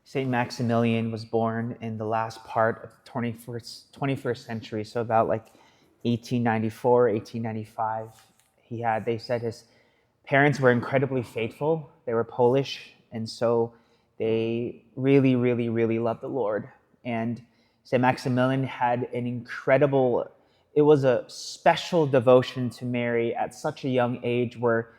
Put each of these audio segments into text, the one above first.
Saint Maximilian was born in the last part of the 21st century, so about like 1894, 1895. They said his parents were incredibly faithful. They were Polish, and so they really, really, really loved the Lord. And Saint Maximilian had it was a special devotion to Mary at such a young age, where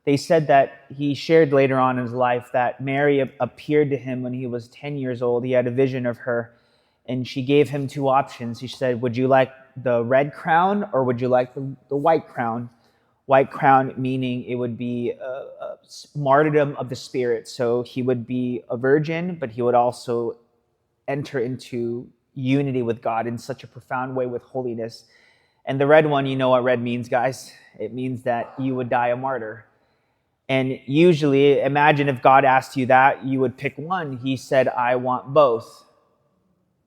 they said that he shared later on in his life that Mary appeared to him when he was 10 years old. He had a vision of her, and she gave him two options. She said, "Would you like the red crown, or would you like the white crown?" White crown meaning it would be a martyrdom of the spirit. So he would be a virgin, but he would also enter into unity with God in such a profound way with holiness. And the red one, you know what red means, guys? It means that you would die a martyr. And usually, imagine if God asked you that, you would pick one. He said, "I want both."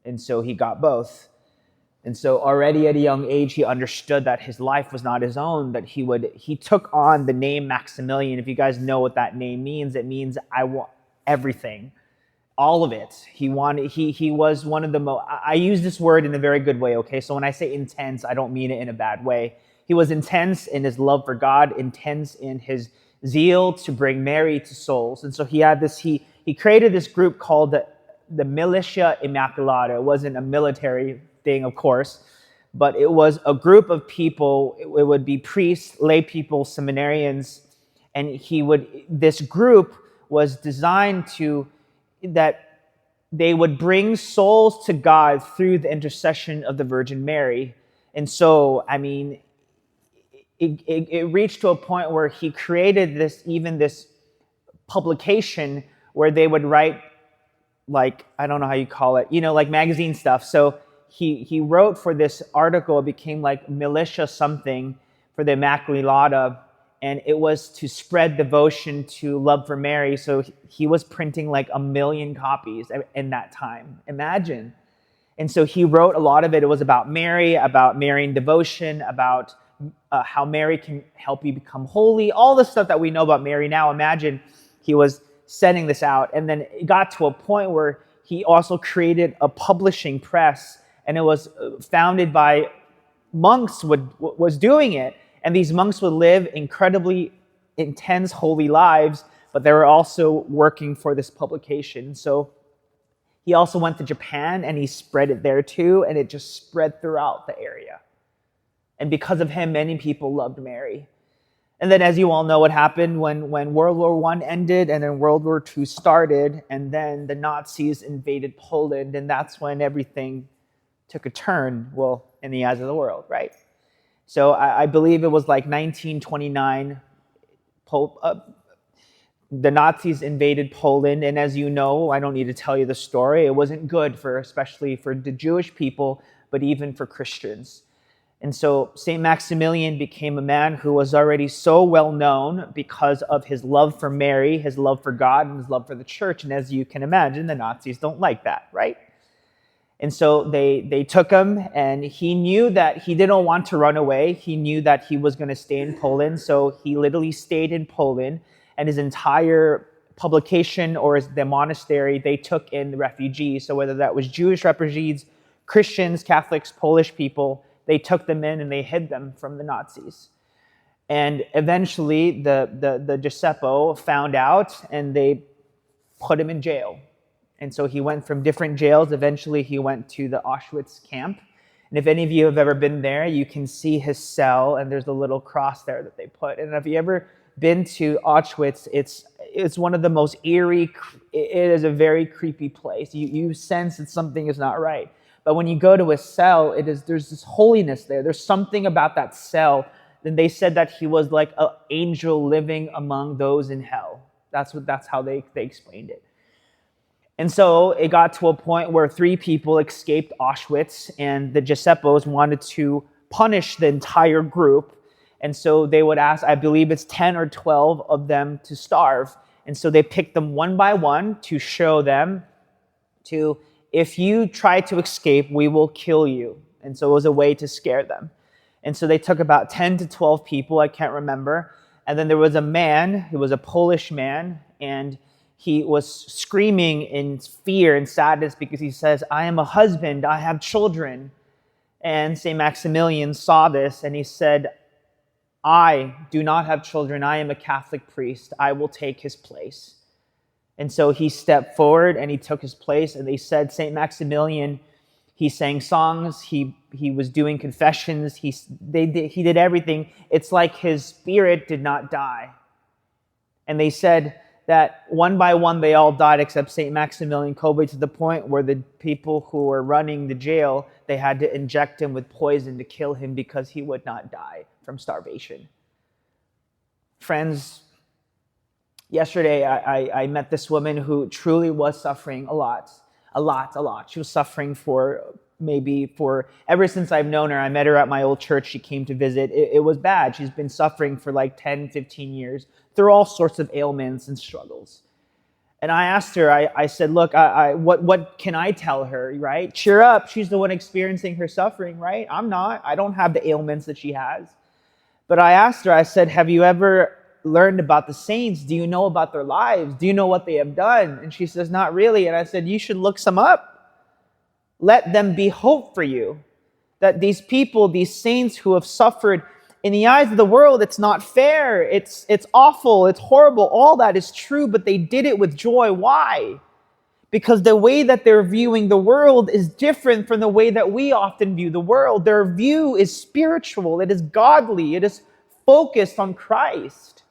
And so he got both. And so already at a young age, he understood that his life was not his own, that he took on the name Maximilian. If you guys know what that name means, it means I want everything, all of it. He was one of the most, I use this word in a very good way, okay? So when I say intense, I don't mean it in a bad way. He was intense in his love for God, intense in his zeal to bring Mary to souls. And so he created this group called the Militia Immaculata. It wasn't a military thing, of course, but it was a group of people. It would be priests, lay people, seminarians, and this group was designed that they would bring souls to God through the intercession of the Virgin Mary. And so, I mean, it reached to a point where he created this publication where they would write, like, I don't know how you call it, like magazine stuff. So he wrote for this article. It became like Militia something for the Immaculata, and it was to spread devotion to love for Mary. So he was printing like 1 million copies in that time. Imagine. And so he wrote a lot of it. It was about Marian devotion, about how Mary can help you become holy, all the stuff that we know about Mary now. Imagine he was sending this out. And then it got to a point where he also created a publishing press, and it was founded by monks was doing it. And these monks would live incredibly intense, holy lives, but they were also working for this publication. So he also went to Japan, and he spread it there too, and it just spread throughout the area. And because of him, many people loved Mary. And then, as you all know, what happened when World War I ended, and then World War II started, and then the Nazis invaded Poland, and that's when everything took a turn, well, in the eyes of the world, right? So I believe it was like 1929, the Nazis invaded Poland, and as you know, I don't need to tell you the story, it wasn't good especially for the Jewish people, but even for Christians. And so St. Maximilian became a man who was already so well known because of his love for Mary, his love for God, and his love for the church. And as you can imagine, the Nazis don't like that, right? And so they took him, and he knew that he didn't want to run away. He knew that he was going to stay in Poland. So he literally stayed in Poland, and his entire publication, or the monastery, they took in the refugees. So whether that was Jewish refugees, Christians, Catholics, Polish people, they took them in and they hid them from the Nazis. And eventually the Gestapo found out, and they put him in jail. And so he went from different jails. Eventually he went to the Auschwitz camp. And if any of you have ever been there, you can see his cell, and there's a little cross there that they put. And if you ever been to Auschwitz, it's one of the most eerie, it is a very creepy place. You sense that something is not right. But when you go to a cell, there's this holiness there. There's something about that cell. Then they said that he was like an angel living among those in hell. That's how they explained it. And so it got to a point where 3 people escaped Auschwitz, and the Gestapos wanted to punish the entire group. And so they would ask, I believe it's 10 or 12 of them, to starve. And so they picked them one by one to show them if you try to escape, we will kill you. And so it was a way to scare them. And so they took about 10 to 12 people, I can't remember. And then there was a man, he was a Polish man, and he was screaming in fear and sadness because he says, I am a husband, I have children. And St. Maximilian saw this and he said, I do not have children. I am a Catholic priest. I will take his place. And so he stepped forward and he took his place. And they said St. Maximilian, he sang songs. He was doing confessions. He did everything. It's like his spirit did not die. And they said that one by one they all died except St. Maximilian Kolbe, to the point where the people who were running the jail, they had to inject him with poison to kill him because he would not die from starvation. Friends, yesterday I met this woman who truly was suffering a lot. She was suffering ever since I've known her. I met her at my old church. She came to visit. It was bad. She's been suffering for like 10, 15 years through all sorts of ailments and struggles. And I asked her, I said, look, what can I tell her, right? Cheer up. She's the one experiencing her suffering, right? I'm not. I don't have the ailments that she has. But I asked her, I said, have you ever learned about the saints? Do you know about their lives? Do you know what they have done? And she says, not really. And I said, you should look some up. Let them be hope for you. That these people, these saints who have suffered, in the eyes of the world, it's not fair. It's awful. It's horrible. All that is true, but they did it with joy. Why? Because the way that they're viewing the world is different from the way that we often view the world. Their view is spiritual. It is godly. It is focused on Christ.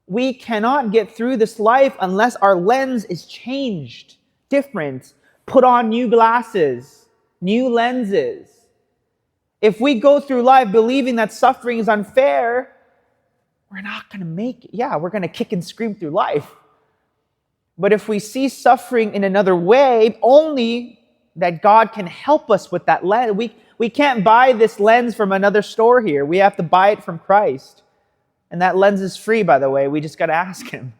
We cannot get through this life unless our lens is changed, different, put on new glasses, new lenses. If we go through life believing that suffering is unfair, we're not going to make it. Yeah, we're going to kick and scream through life. But if we see suffering in another way, only that God can help us with that lens. We can't buy this lens from another store here. We have to buy it from Christ. And that lens is free, by the way. We just got to ask him.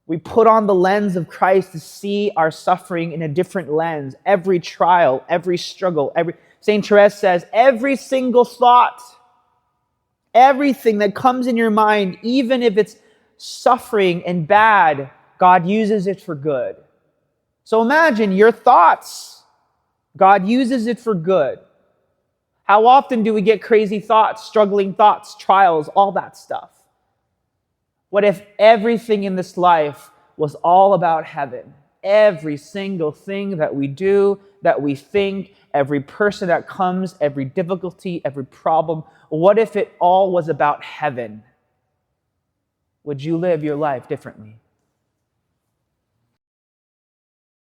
We put on the lens of Christ to see our suffering in a different lens. Every trial, every struggle, St. Therese says, every single thought, everything that comes in your mind, even if it's suffering and bad, God uses it for good. So imagine your thoughts. God uses it for good. How often do we get crazy thoughts, struggling thoughts, trials, all that stuff? What if everything in this life was all about heaven? Every single thing that we do, that we think, every person that comes, every difficulty, every problem, what if it all was about heaven? Would you live your life differently?